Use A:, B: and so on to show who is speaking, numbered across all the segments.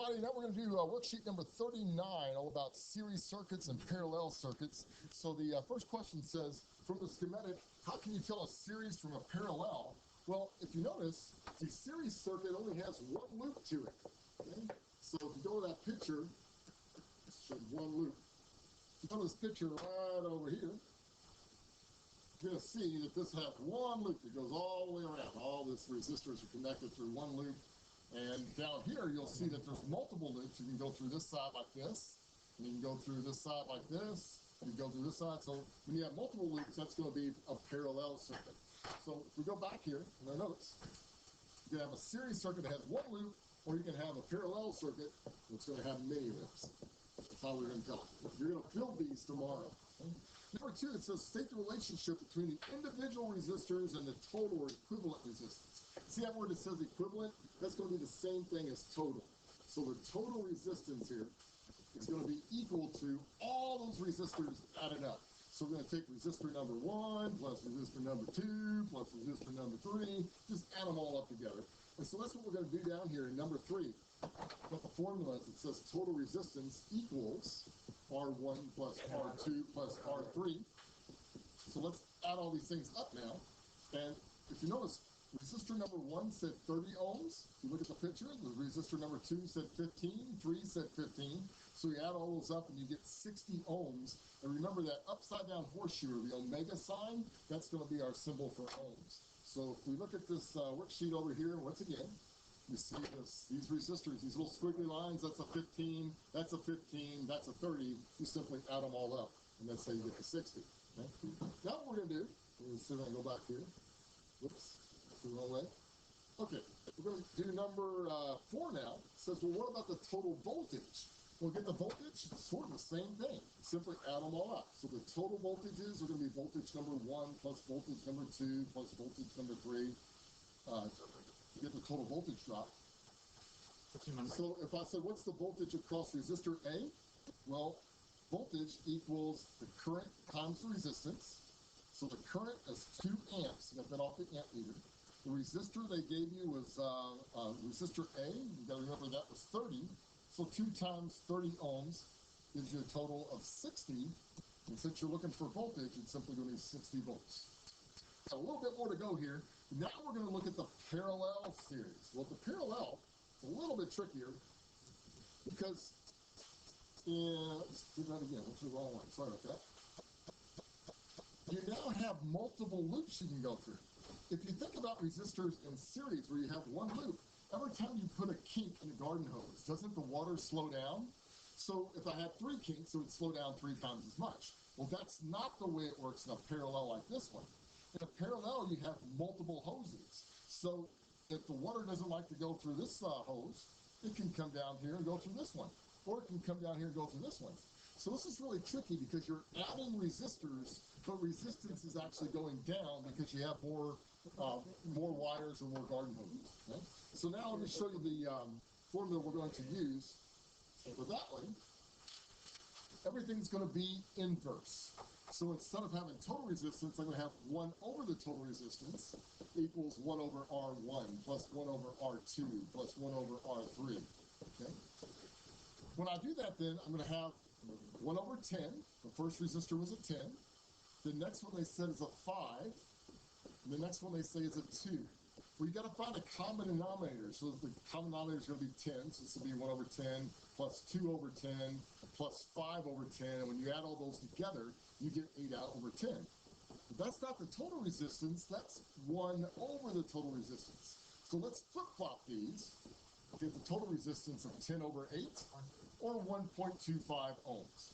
A: everybody. Now we're going to do worksheet number 39, all about series circuits and parallel circuits. So the first question says, from the schematic, how can you tell a series from a parallel? Well, if you notice, the series circuit only has one loop to it. Okay? So if you go to that picture, it shows one loop. If you go to this picture right over here, you're going to see that this has one loop that goes all the way around. All these resistors are connected through one loop. And down here, you'll see that there's multiple loops. You can go through this side like this, and you can go through this side like this, and you go through this side. So when you have multiple loops, that's going to be a parallel circuit. So if we go back here in our notes, you can have a series circuit that has one loop, or you can have a parallel circuit that's going to have many loops. That's how we're going to tell it. You're going to build these tomorrow. Number 2, it says state the relationship between the individual resistors and the total or equivalent resistance. See that word that says equivalent? That's going to be the same thing as total. So the total resistance here is going to be equal to all those resistors added up. So we're going to take resistor number 1 plus resistor number 2 plus resistor number 3, just add them all up together. And so that's what we're going to do down here in number 3. But the formula is, it says total resistance equals R1 plus R2 plus R3. So let's add all these things up now. And if you notice, resistor number 1 said 30 ohms. If you look at the picture, the resistor number 2 said 15, 3 said 15. So you add all those up and you get 60 ohms. And remember that upside down horseshoe, or the omega sign, that's going to be our symbol for ohms. So if we look at this worksheet over here, once again, you see these resistors, these little squiggly lines, that's a 15, that's a 15, that's a 30. You simply add them all up, and that's how you get to 60. Okay? Now what we're going to do, we're going to go back here. Whoops, the wrong way. Okay, we're going to do number 4 now. It says, well, what about the total voltage? Well, get the voltage, it's sort of the same thing. Simply add them all up. So the total voltages are going to be voltage number 1 plus voltage number 2 plus voltage number 3. To get the total voltage drop. So if I said, what's the voltage across resistor A? Well, voltage equals the current times the resistance. So the current is 2 amps. You got that off the amp meter. The resistor they gave you was resistor A. You got to remember that was 30. So 2 times 30 ohms gives you a total of 60. And since you're looking for voltage, it's simply going to be 60 volts. A little bit more to go here. Now we're going to look at the parallel series. Well, the parallel is a little bit trickier because, let's do that again. What's the wrong one? Sorry about that. You now have multiple loops you can go through. If you think about resistors in series where you have one loop, every time you put a kink in a garden hose, doesn't the water slow down? So if I had 3 kinks, it would slow down 3 times as much. Well, that's not the way it works in a parallel like this one. In a parallel, you have multiple hoses. So if the water doesn't like to go through this hose, it can come down here and go through this one. Or it can come down here and go through this one. So this is really tricky because you're adding resistors, but resistance is actually going down because you have more wires or more garden hoses. Okay? So now let me show you the formula we're going to use for that one. Everything's going to be inverse. So instead of having total resistance, I'm going to have 1 over the total resistance equals 1 over R1 plus 1 over R2 plus 1 over R3. Okay. When I do that, then I'm going to have 1 over 10. The first resistor was a 10. The next one they said is a 5. And the next one they say is a 2. Well, you got to find a common denominator. So the common denominator is going to be 10. So this will be 1 over 10 plus 2 over 10 plus 5 over 10. And when you add all those together, you get 8 out over 10. But that's not the total resistance. That's 1 over the total resistance. So let's flip-flop these. Get the total resistance of 10 over 8 or 1.25 ohms.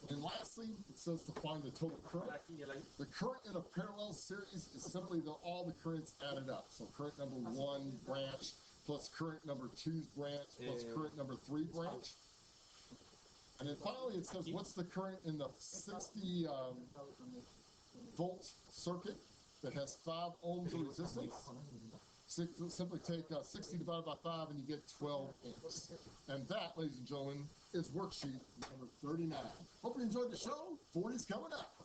A: And lastly, it says to find the total current. The current in a parallel series is simply all the currents added up. So current number 1 branch plus current number 2's branch plus current number 3 branch. And then finally it says what's the current in the 60 volt circuit that has 5 ohms of resistance. Simply take 60 divided by 5 and you get 12 amps. And that, ladies and gentlemen, is worksheet number 39. Hope you enjoyed the show. 40's coming up.